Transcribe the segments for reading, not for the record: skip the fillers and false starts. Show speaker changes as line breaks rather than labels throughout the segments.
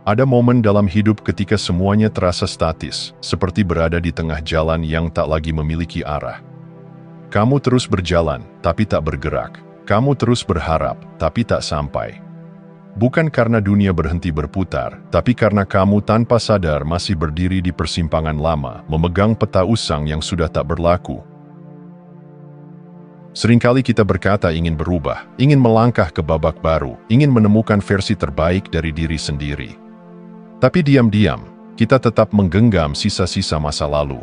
Ada momen dalam hidup ketika semuanya terasa statis, seperti berada di tengah jalan yang tak lagi memiliki arah. Kamu terus berjalan, tapi tak bergerak. Kamu terus berharap, tapi tak sampai. Bukan karena dunia berhenti berputar, tapi karena kamu tanpa sadar masih berdiri di persimpangan lama, memegang peta usang yang sudah tak berlaku. Seringkali kita berkata ingin berubah, ingin melangkah ke babak baru, ingin menemukan versi terbaik dari diri sendiri. Tapi diam-diam, kita tetap menggenggam sisa-sisa masa lalu.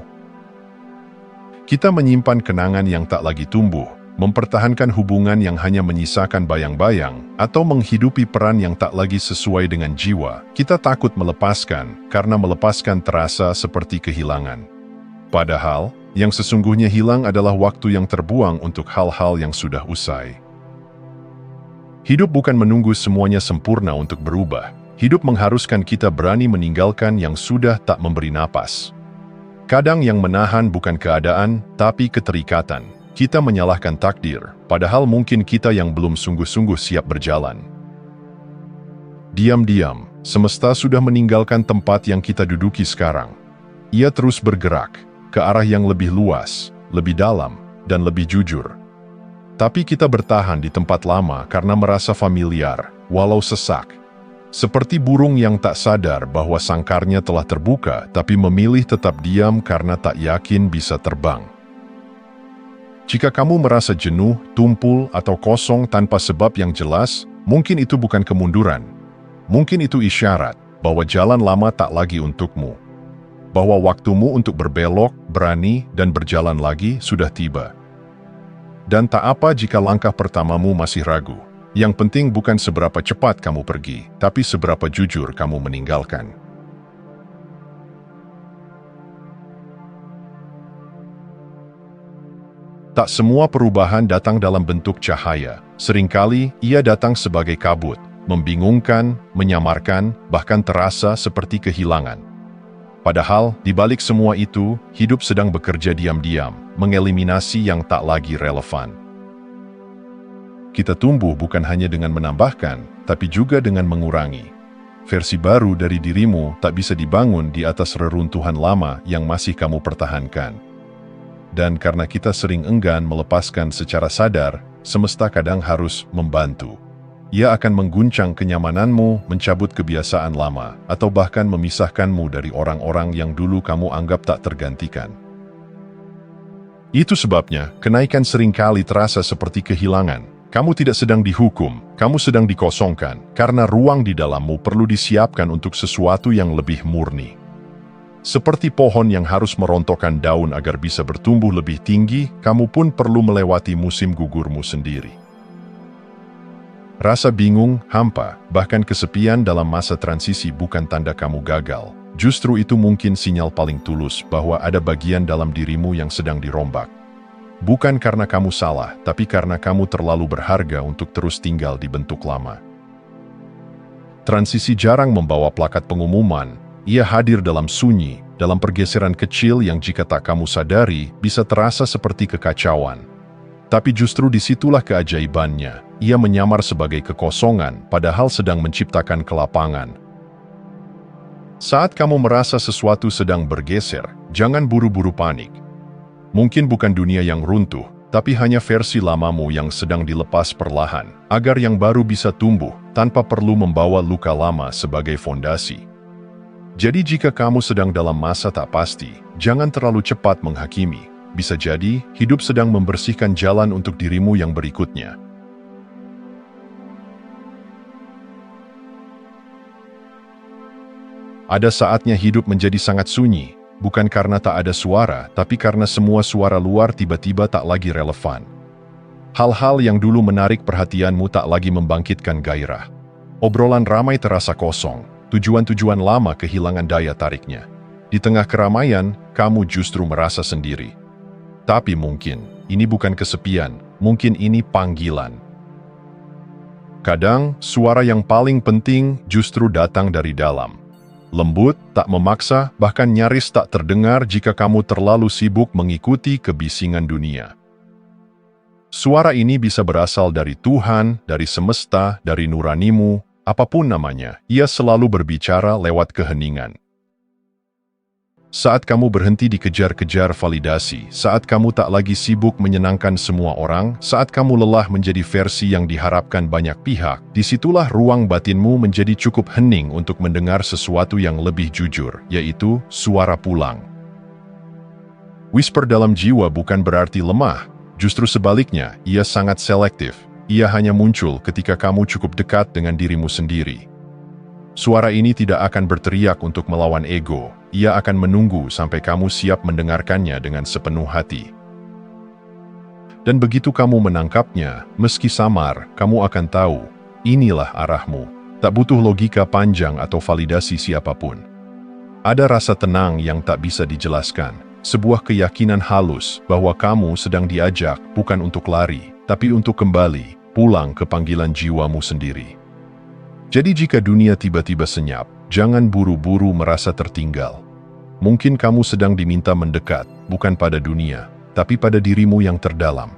Kita menyimpan kenangan yang tak lagi tumbuh, mempertahankan hubungan yang hanya menyisakan bayang-bayang, atau menghidupi peran yang tak lagi sesuai dengan jiwa. Kita takut melepaskan, karena melepaskan terasa seperti kehilangan. Padahal, yang sesungguhnya hilang adalah waktu yang terbuang untuk hal-hal yang sudah usai. Hidup bukan menunggu semuanya sempurna untuk berubah. Hidup mengharuskan kita berani meninggalkan yang sudah tak memberi napas. Kadang yang menahan bukan keadaan, tapi keterikatan. Kita menyalahkan takdir, padahal mungkin kita yang belum sungguh-sungguh siap berjalan. Diam-diam, semesta sudah meninggalkan tempat yang kita duduki sekarang. Ia terus bergerak ke arah yang lebih luas, lebih dalam, dan lebih jujur. Tapi kita bertahan di tempat lama karena merasa familiar, walau sesak. Seperti burung yang tak sadar bahwa sangkarnya telah terbuka, tapi memilih tetap diam karena tak yakin bisa terbang. Jika kamu merasa jenuh, tumpul, atau kosong tanpa sebab yang jelas, mungkin itu bukan kemunduran. Mungkin itu isyarat bahwa jalan lama tak lagi untukmu. Bahwa waktumu untuk berbelok, berani, dan berjalan lagi sudah tiba. Dan tak apa jika langkah pertamamu masih ragu. Yang penting bukan seberapa cepat kamu pergi, tapi seberapa jujur kamu meninggalkan. Tak semua perubahan datang dalam bentuk cahaya. Seringkali ia datang sebagai kabut, membingungkan, menyamarkan, bahkan terasa seperti kehilangan. Padahal, di balik semua itu, hidup sedang bekerja diam-diam, mengeliminasi yang tak lagi relevan. Kita tumbuh bukan hanya dengan menambahkan, tapi juga dengan mengurangi. Versi baru dari dirimu tak bisa dibangun di atas reruntuhan lama yang masih kamu pertahankan. Dan karena kita sering enggan melepaskan secara sadar, semesta kadang harus membantu. Ia akan mengguncang kenyamananmu, mencabut kebiasaan lama, atau bahkan memisahkanmu dari orang-orang yang dulu kamu anggap tak tergantikan. Itu sebabnya, kenaikan seringkali terasa seperti kehilangan. Kamu tidak sedang dihukum, kamu sedang dikosongkan, karena ruang di dalammu perlu disiapkan untuk sesuatu yang lebih murni. Seperti pohon yang harus merontokkan daun agar bisa bertumbuh lebih tinggi, kamu pun perlu melewati musim gugurmu sendiri. Rasa bingung, hampa, bahkan kesepian dalam masa transisi bukan tanda kamu gagal. Justru itu mungkin sinyal paling tulus bahwa ada bagian dalam dirimu yang sedang dirombak. Bukan karena kamu salah, tapi karena kamu terlalu berharga untuk terus tinggal di bentuk lama. Transisi jarang membawa plakat pengumuman. Ia hadir dalam sunyi, dalam pergeseran kecil yang jika tak kamu sadari, bisa terasa seperti kekacauan. Tapi justru disitulah keajaibannya. Ia menyamar sebagai kekosongan, padahal sedang menciptakan kelapangan. Saat kamu merasa sesuatu sedang bergeser, jangan buru-buru panik. Mungkin bukan dunia yang runtuh, tapi hanya versi lamamu yang sedang dilepas perlahan, agar yang baru bisa tumbuh, tanpa perlu membawa luka lama sebagai fondasi. Jadi jika kamu sedang dalam masa tak pasti, jangan terlalu cepat menghakimi. Bisa jadi, hidup sedang membersihkan jalan untuk dirimu yang berikutnya. Ada saatnya hidup menjadi sangat sunyi. Bukan karena tak ada suara, tapi karena semua suara luar tiba-tiba tak lagi relevan. Hal-hal yang dulu menarik perhatianmu tak lagi membangkitkan gairah. Obrolan ramai terasa kosong, tujuan-tujuan lama kehilangan daya tariknya. Di tengah keramaian, kamu justru merasa sendiri. Tapi mungkin, ini bukan kesepian, mungkin ini panggilan. Kadang, suara yang paling penting justru datang dari dalam. Lembut, tak memaksa, bahkan nyaris tak terdengar jika kamu terlalu sibuk mengikuti kebisingan dunia. Suara ini bisa berasal dari Tuhan, dari semesta, dari nuranimu, Apapun namanya, ia selalu berbicara lewat keheningan. Saat kamu berhenti dikejar-kejar validasi, saat kamu tak lagi sibuk menyenangkan semua orang, saat kamu lelah menjadi versi yang diharapkan banyak pihak, disitulah ruang batinmu menjadi cukup hening untuk mendengar sesuatu yang lebih jujur, yaitu suara pulang. Whisper dalam jiwa bukan berarti lemah, justru sebaliknya, ia sangat selektif. Ia hanya muncul ketika kamu cukup dekat dengan dirimu sendiri. Suara ini tidak akan berteriak untuk melawan ego, ia akan menunggu sampai kamu siap mendengarkannya dengan sepenuh hati. Dan begitu kamu menangkapnya, meski samar, kamu akan tahu, inilah arahmu. Tak butuh logika panjang atau validasi siapapun. Ada rasa tenang yang tak bisa dijelaskan, sebuah keyakinan halus bahwa kamu sedang diajak bukan untuk lari, tapi untuk kembali, pulang ke panggilan jiwamu sendiri. Jadi jika dunia tiba-tiba senyap, jangan buru-buru merasa tertinggal. Mungkin kamu sedang diminta mendekat, bukan pada dunia, tapi pada dirimu yang terdalam.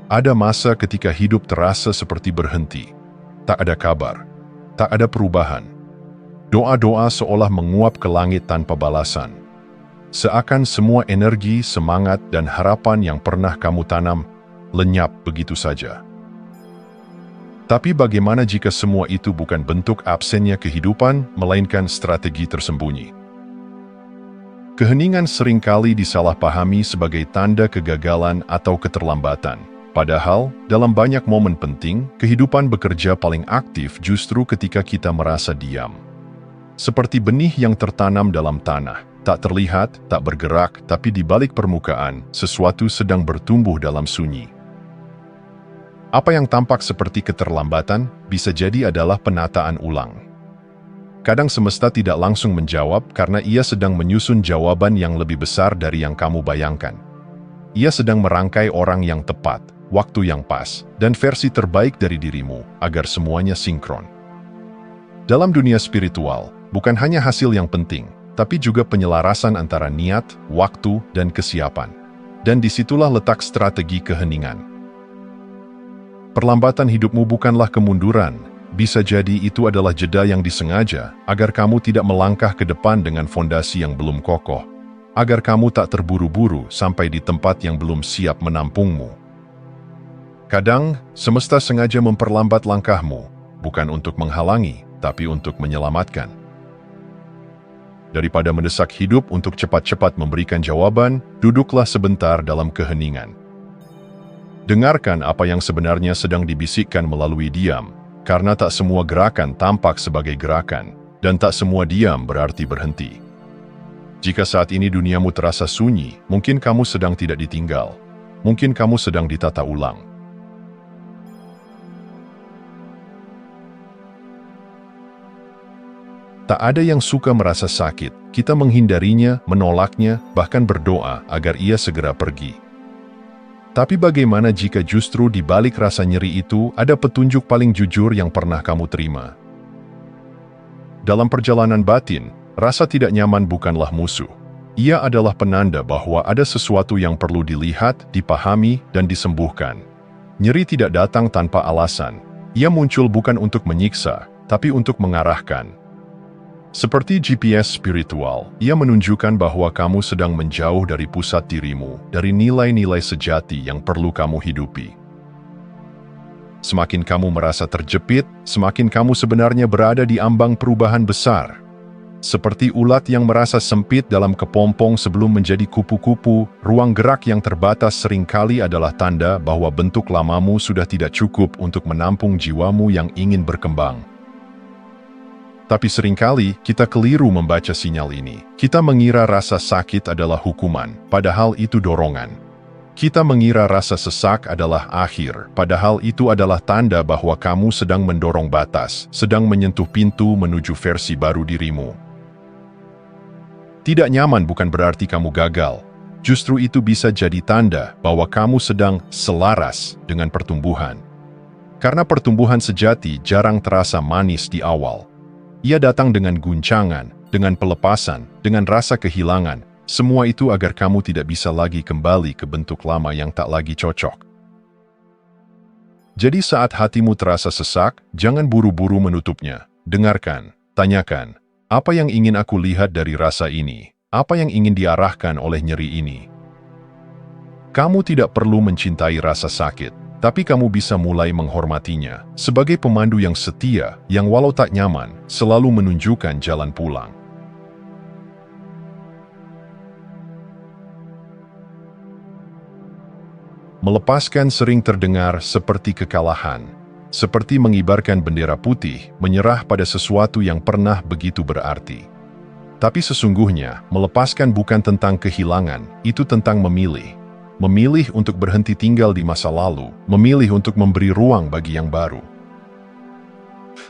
Ada masa ketika hidup terasa seperti berhenti. Tak ada kabar, tak ada perubahan. Doa-doa seolah menguap ke langit tanpa balasan. Seakan semua energi, semangat, dan harapan yang pernah kamu tanam lenyap begitu saja. Tapi bagaimana jika semua itu bukan bentuk absennya kehidupan, melainkan strategi tersembunyi? Keheningan seringkali disalahpahami sebagai tanda kegagalan atau keterlambatan. Padahal, dalam banyak momen penting, kehidupan bekerja paling aktif justru ketika kita merasa diam. Seperti benih yang tertanam dalam tanah. Tak terlihat, tak bergerak, tapi di balik permukaan, sesuatu sedang bertumbuh dalam sunyi. Apa yang tampak seperti keterlambatan, bisa jadi adalah penataan ulang. Kadang semesta tidak langsung menjawab karena ia sedang menyusun jawaban yang lebih besar dari yang kamu bayangkan. Ia sedang merangkai orang yang tepat, waktu yang pas, dan versi terbaik dari dirimu, agar semuanya sinkron. Dalam dunia spiritual, bukan hanya hasil yang penting, tapi juga penyelarasan antara niat, waktu, dan kesiapan. Dan disitulah letak strategi keheningan. Perlambatan hidupmu bukanlah kemunduran, bisa jadi itu adalah jeda yang disengaja, agar kamu tidak melangkah ke depan dengan fondasi yang belum kokoh, agar kamu tak terburu-buru sampai di tempat yang belum siap menampungmu. Kadang, semesta sengaja memperlambat langkahmu, bukan untuk menghalangi, tapi untuk menyelamatkan. Daripada mendesak hidup untuk cepat-cepat memberikan jawaban, duduklah sebentar dalam keheningan. Dengarkan apa yang sebenarnya sedang dibisikkan melalui diam, karena tak semua gerakan tampak sebagai gerakan, dan tak semua diam berarti berhenti. Jika saat ini duniamu terasa sunyi, mungkin kamu sedang tidak ditinggal. Mungkin kamu sedang ditata ulang. Tak ada yang suka merasa sakit, kita menghindarinya, menolaknya, bahkan berdoa agar ia segera pergi. Tapi bagaimana jika justru di balik rasa nyeri itu ada petunjuk paling jujur yang pernah kamu terima? Dalam perjalanan batin, rasa tidak nyaman bukanlah musuh. Ia adalah penanda bahwa ada sesuatu yang perlu dilihat, dipahami, dan disembuhkan. Nyeri tidak datang tanpa alasan. Ia muncul bukan untuk menyiksa, tapi untuk mengarahkan. Seperti GPS spiritual, ia menunjukkan bahwa kamu sedang menjauh dari pusat dirimu, dari nilai-nilai sejati yang perlu kamu hidupi. Semakin kamu merasa terjepit, semakin kamu sebenarnya berada di ambang perubahan besar. Seperti ulat yang merasa sempit dalam kepompong sebelum menjadi kupu-kupu, ruang gerak yang terbatas seringkali adalah tanda bahwa bentuk lamamu sudah tidak cukup untuk menampung jiwamu yang ingin berkembang. Tapi seringkali kita keliru membaca sinyal ini. Kita mengira rasa sakit adalah hukuman, padahal itu dorongan. Kita mengira rasa sesak adalah akhir, padahal itu adalah tanda bahwa kamu sedang mendorong batas, sedang menyentuh pintu menuju versi baru dirimu. Tidak nyaman bukan berarti kamu gagal. Justru itu bisa jadi tanda bahwa kamu sedang selaras dengan pertumbuhan. Karena pertumbuhan sejati jarang terasa manis di awal. Ia datang dengan guncangan, dengan pelepasan, dengan rasa kehilangan, Semua itu agar kamu tidak bisa lagi kembali ke bentuk lama yang tak lagi cocok. Jadi saat hatimu terasa sesak, jangan buru-buru menutupnya. Dengarkan, tanyakan, apa yang ingin aku lihat dari rasa ini? Apa yang ingin diarahkan oleh nyeri ini? Kamu tidak perlu mencintai rasa sakit, tapi kamu bisa mulai menghormatinya sebagai pemandu yang setia, yang walau tak nyaman, selalu menunjukkan jalan pulang. Melepaskan sering terdengar seperti kekalahan, seperti mengibarkan bendera putih, menyerah pada sesuatu yang pernah begitu berarti. Tapi sesungguhnya, melepaskan bukan tentang kehilangan, itu tentang memilih. Memilih untuk berhenti tinggal di masa lalu, memilih untuk memberi ruang bagi yang baru.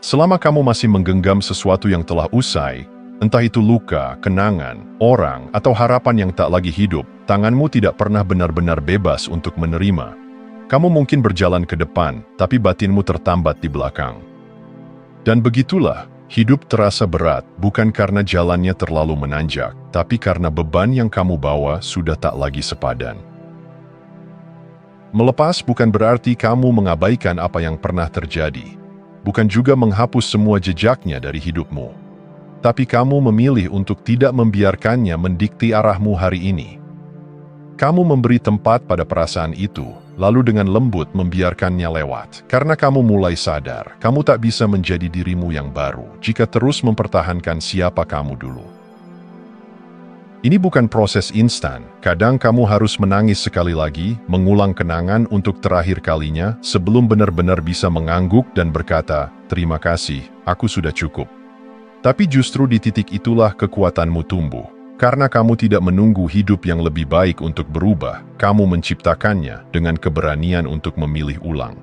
Selama kamu masih menggenggam sesuatu yang telah usai, entah itu luka, kenangan, orang, atau harapan yang tak lagi hidup, tanganmu tidak pernah benar-benar bebas untuk menerima. Kamu mungkin berjalan ke depan, tapi batinmu tertambat di belakang. Dan begitulah, hidup terasa berat, bukan karena jalannya terlalu menanjak, tapi karena beban yang kamu bawa sudah tak lagi sepadan. Melepas bukan berarti kamu mengabaikan apa yang pernah terjadi. Bukan juga menghapus semua jejaknya dari hidupmu. Tapi kamu memilih untuk tidak membiarkannya mendikti arahmu hari ini. Kamu memberi tempat pada perasaan itu, lalu dengan lembut membiarkannya lewat. Karena kamu mulai sadar, kamu tak bisa menjadi dirimu yang baru jika terus mempertahankan siapa kamu dulu. Ini bukan proses instan. Kadang kamu harus menangis sekali lagi, mengulang kenangan untuk terakhir kalinya, sebelum benar-benar bisa mengangguk dan berkata, "Terima kasih, aku sudah cukup." Tapi justru di titik itulah kekuatanmu tumbuh. Karena kamu tidak menunggu hidup yang lebih baik untuk berubah, kamu menciptakannya dengan keberanian untuk memilih ulang.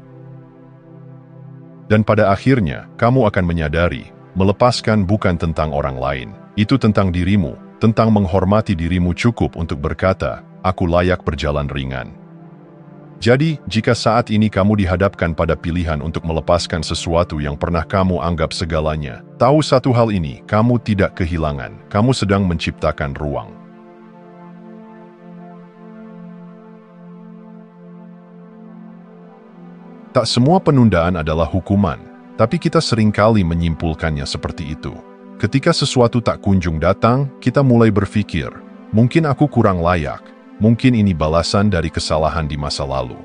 Dan pada akhirnya, kamu akan menyadari, melepaskan bukan tentang orang lain, itu tentang dirimu, tentang menghormati dirimu cukup untuk berkata, "Aku layak berjalan ringan." Jadi, jika saat ini kamu dihadapkan pada pilihan untuk melepaskan sesuatu yang pernah kamu anggap segalanya, tahu satu hal ini, kamu tidak kehilangan, kamu sedang menciptakan ruang. Tak semua penundaan adalah hukuman, tapi kita seringkali menyimpulkannya seperti itu. Ketika sesuatu tak kunjung datang, kita mulai berpikir, mungkin aku kurang layak, mungkin ini balasan dari kesalahan di masa lalu.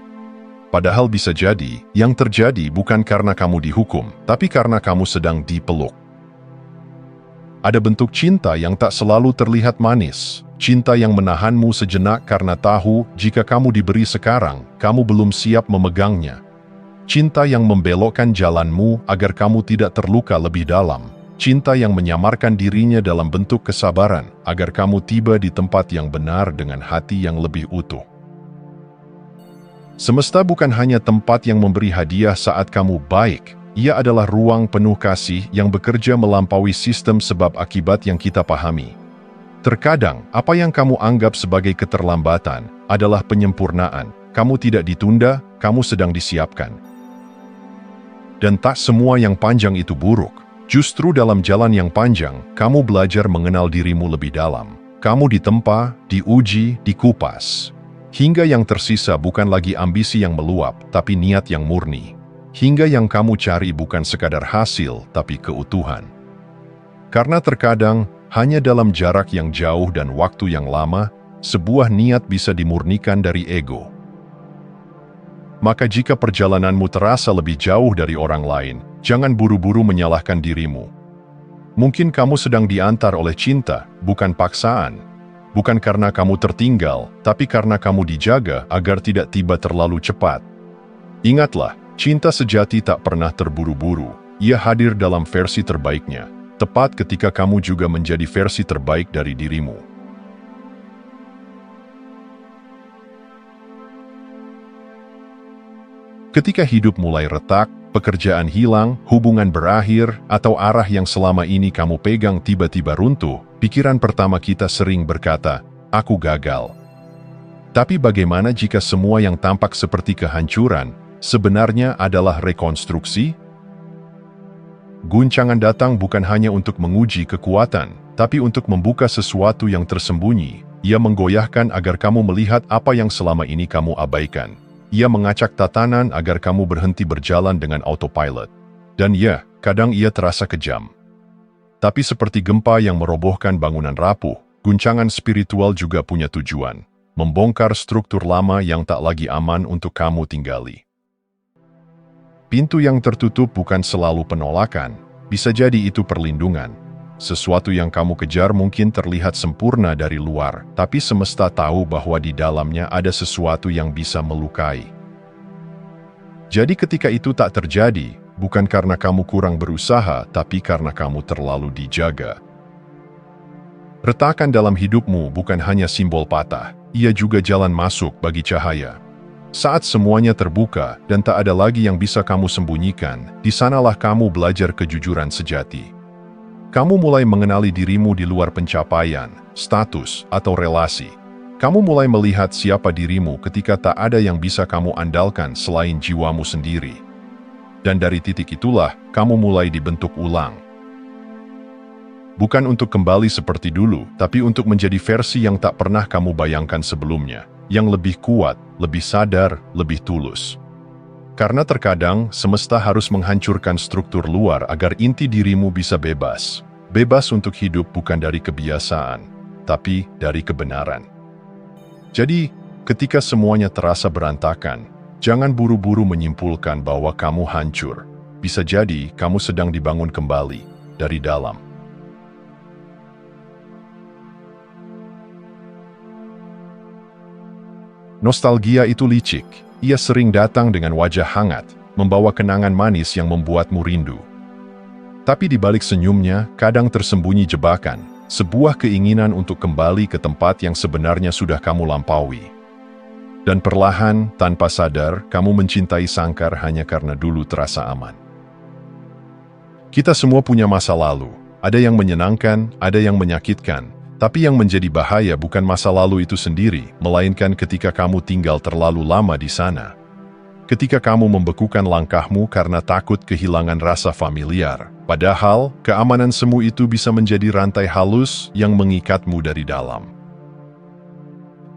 Padahal bisa jadi, yang terjadi bukan karena kamu dihukum, tapi karena kamu sedang dipeluk. Ada bentuk cinta yang tak selalu terlihat manis, cinta yang menahanmu sejenak karena tahu jika kamu diberi sekarang, kamu belum siap memegangnya. Cinta yang membelokkan jalanmu agar kamu tidak terluka lebih dalam. Cinta yang menyamarkan dirinya dalam bentuk kesabaran, agar kamu tiba di tempat yang benar dengan hati yang lebih utuh. Semesta bukan hanya tempat yang memberi hadiah saat kamu baik, ia adalah ruang penuh kasih yang bekerja melampaui sistem sebab akibat yang kita pahami. Terkadang, apa yang kamu anggap sebagai keterlambatan adalah penyempurnaan. Kamu tidak ditunda, kamu sedang disiapkan. Dan tak semua yang panjang itu buruk. Justru dalam jalan yang panjang, kamu belajar mengenal dirimu lebih dalam. Kamu ditempa, diuji, dikupas. Hingga yang tersisa bukan lagi ambisi yang meluap, tapi niat yang murni. Hingga yang kamu cari bukan sekadar hasil, tapi keutuhan. Karena terkadang, hanya dalam jarak yang jauh dan waktu yang lama, sebuah niat bisa dimurnikan dari ego. Maka jika perjalananmu terasa lebih jauh dari orang lain, jangan buru-buru menyalahkan dirimu. Mungkin kamu sedang diantar oleh cinta, bukan paksaan. Bukan karena kamu tertinggal, tapi karena kamu dijaga agar tidak tiba terlalu cepat. Ingatlah, cinta sejati tak pernah terburu-buru. Ia hadir dalam versi terbaiknya, tepat ketika kamu juga menjadi versi terbaik dari dirimu. Ketika hidup mulai retak, pekerjaan hilang, hubungan berakhir, atau arah yang selama ini kamu pegang tiba-tiba runtuh, pikiran pertama kita sering berkata, "Aku gagal." Tapi bagaimana jika semua yang tampak seperti kehancuran, sebenarnya adalah rekonstruksi? Guncangan datang bukan hanya untuk menguji kekuatan, tapi untuk membuka sesuatu yang tersembunyi, Ia menggoyahkan agar kamu melihat apa yang selama ini kamu abaikan. Ia mengacak tatanan agar kamu berhenti berjalan dengan autopilot. Dan ya, kadang ia terasa kejam. Tapi seperti gempa yang merobohkan bangunan rapuh, guncangan spiritual juga punya tujuan. Membongkar struktur lama yang tak lagi aman untuk kamu tinggali. Pintu yang tertutup bukan selalu penolakan, bisa jadi itu perlindungan. Sesuatu yang kamu kejar mungkin terlihat sempurna dari luar, tapi semesta tahu bahwa di dalamnya ada sesuatu yang bisa melukai. Jadi ketika itu tak terjadi, bukan karena kamu kurang berusaha, tapi karena kamu terlalu dijaga. Retakan dalam hidupmu bukan hanya simbol patah, ia juga jalan masuk bagi cahaya. Saat semuanya terbuka dan tak ada lagi yang bisa kamu sembunyikan, di sanalah kamu belajar kejujuran sejati. Kamu mulai mengenali dirimu di luar pencapaian, status, atau relasi. Kamu mulai melihat siapa dirimu ketika tak ada yang bisa kamu andalkan selain jiwamu sendiri. Dan dari titik itulah, kamu mulai dibentuk ulang. Bukan untuk kembali seperti dulu, tapi untuk menjadi versi yang tak pernah kamu bayangkan sebelumnya. Yang lebih kuat, lebih sadar, lebih tulus. Karena terkadang, semesta harus menghancurkan struktur luar agar inti dirimu bisa bebas. Bebas untuk hidup bukan dari kebiasaan, tapi dari kebenaran. Jadi, ketika semuanya terasa berantakan, jangan buru-buru menyimpulkan bahwa kamu hancur. Bisa jadi kamu sedang dibangun kembali dari dalam. Nostalgia itu licik. Ia sering datang dengan wajah hangat, membawa kenangan manis yang membuatmu rindu. Tapi di balik senyumnya, kadang tersembunyi jebakan, sebuah keinginan untuk kembali ke tempat yang sebenarnya sudah kamu lampaui. Dan perlahan, tanpa sadar, kamu mencintai sangkar hanya karena dulu terasa aman. Kita semua punya masa lalu, ada yang menyenangkan, ada yang menyakitkan. Tapi yang menjadi bahaya bukan masa lalu itu sendiri, melainkan ketika kamu tinggal terlalu lama di sana. Ketika kamu membekukan langkahmu karena takut kehilangan rasa familiar. Padahal, keamanan semu itu bisa menjadi rantai halus yang mengikatmu dari dalam.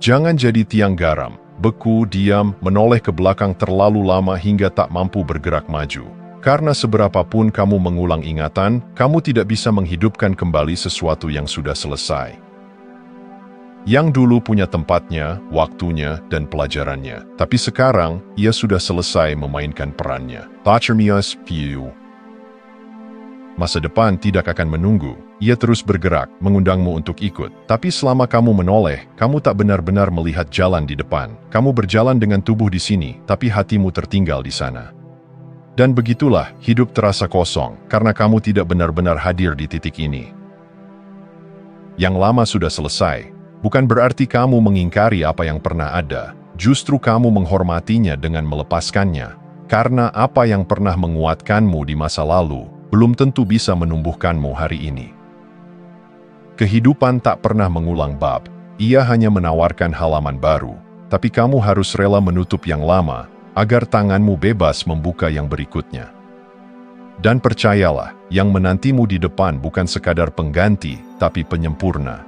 Jangan jadi tiang garam, beku, diam, menoleh ke belakang terlalu lama hingga tak mampu bergerak maju. Karena seberapapun kamu mengulang ingatan, kamu tidak bisa menghidupkan kembali sesuatu yang sudah selesai. Yang dulu punya tempatnya, waktunya, dan pelajarannya. Tapi sekarang, ia sudah selesai memainkan perannya. Pacermius Piu. Masa depan tidak akan menunggu. Ia terus bergerak, mengundangmu untuk ikut. Tapi selama kamu menoleh, kamu tak benar-benar melihat jalan di depan. Kamu berjalan dengan tubuh di sini, tapi hatimu tertinggal di sana. Dan begitulah, hidup terasa kosong, karena kamu tidak benar-benar hadir di titik ini. Yang lama sudah selesai, bukan berarti kamu mengingkari apa yang pernah ada, justru kamu menghormatinya dengan melepaskannya, karena apa yang pernah menguatkanmu di masa lalu, belum tentu bisa menumbuhkanmu hari ini. Kehidupan tak pernah mengulang bab, ia hanya menawarkan halaman baru, tapi kamu harus rela menutup yang lama, agar tanganmu bebas membuka yang berikutnya. Dan percayalah, yang menantimu di depan bukan sekadar pengganti, tapi penyempurna.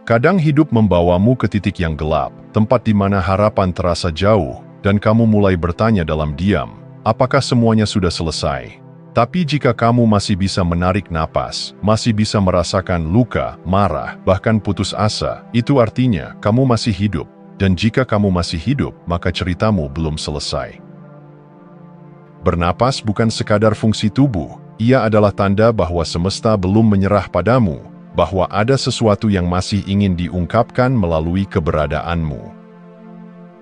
Kadang hidup membawamu ke titik yang gelap, tempat di mana harapan terasa jauh, dan kamu mulai bertanya dalam diam, apakah semuanya sudah selesai? Tapi jika kamu masih bisa menarik napas, masih bisa merasakan luka, marah, bahkan putus asa, itu artinya kamu masih hidup. Dan jika kamu masih hidup, maka ceritamu belum selesai. Bernapas bukan sekadar fungsi tubuh, ia adalah tanda bahwa semesta belum menyerah padamu, bahwa ada sesuatu yang masih ingin diungkapkan melalui keberadaanmu.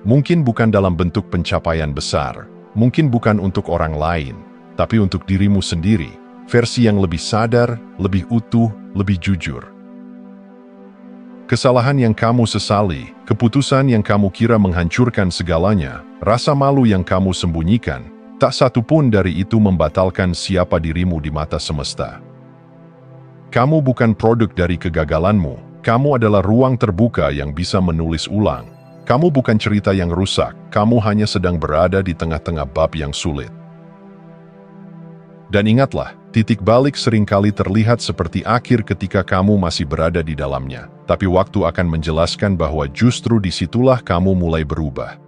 Mungkin bukan dalam bentuk pencapaian besar, mungkin bukan untuk orang lain, tapi untuk dirimu sendiri, versi yang lebih sadar, lebih utuh, lebih jujur. Kesalahan yang kamu sesali, keputusan yang kamu kira menghancurkan segalanya, rasa malu yang kamu sembunyikan, tak satu pun dari itu membatalkan siapa dirimu di mata semesta. Kamu bukan produk dari kegagalanmu, kamu adalah ruang terbuka yang bisa menulis ulang. Kamu bukan cerita yang rusak, kamu hanya sedang berada di tengah-tengah bab yang sulit. Dan ingatlah, Titik balik seringkali terlihat seperti akhir ketika kamu masih berada di dalamnya, tapi waktu akan menjelaskan bahwa justru disitulah kamu mulai berubah.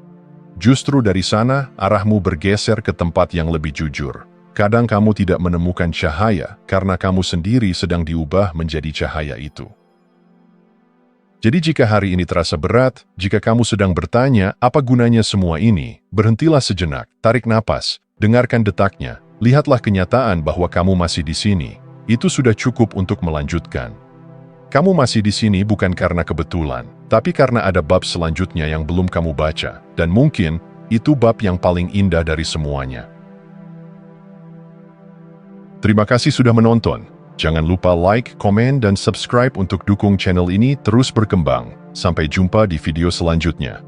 Justru dari sana, arahmu bergeser ke tempat yang lebih jujur. Kadang kamu tidak menemukan cahaya karena kamu sendiri sedang diubah menjadi cahaya itu. Jadi jika hari ini terasa berat, jika kamu sedang bertanya, apa gunanya semua ini? Berhentilah sejenak, tarik napas, dengarkan detaknya. Lihatlah kenyataan bahwa kamu masih di sini. Itu sudah cukup untuk melanjutkan. Kamu masih di sini bukan karena kebetulan, tapi karena ada bab selanjutnya yang belum kamu baca, dan mungkin itu bab yang paling indah dari semuanya. Terima kasih sudah menonton. Jangan lupa like, komen, dan subscribe untuk dukung channel ini terus berkembang. Sampai jumpa di video selanjutnya.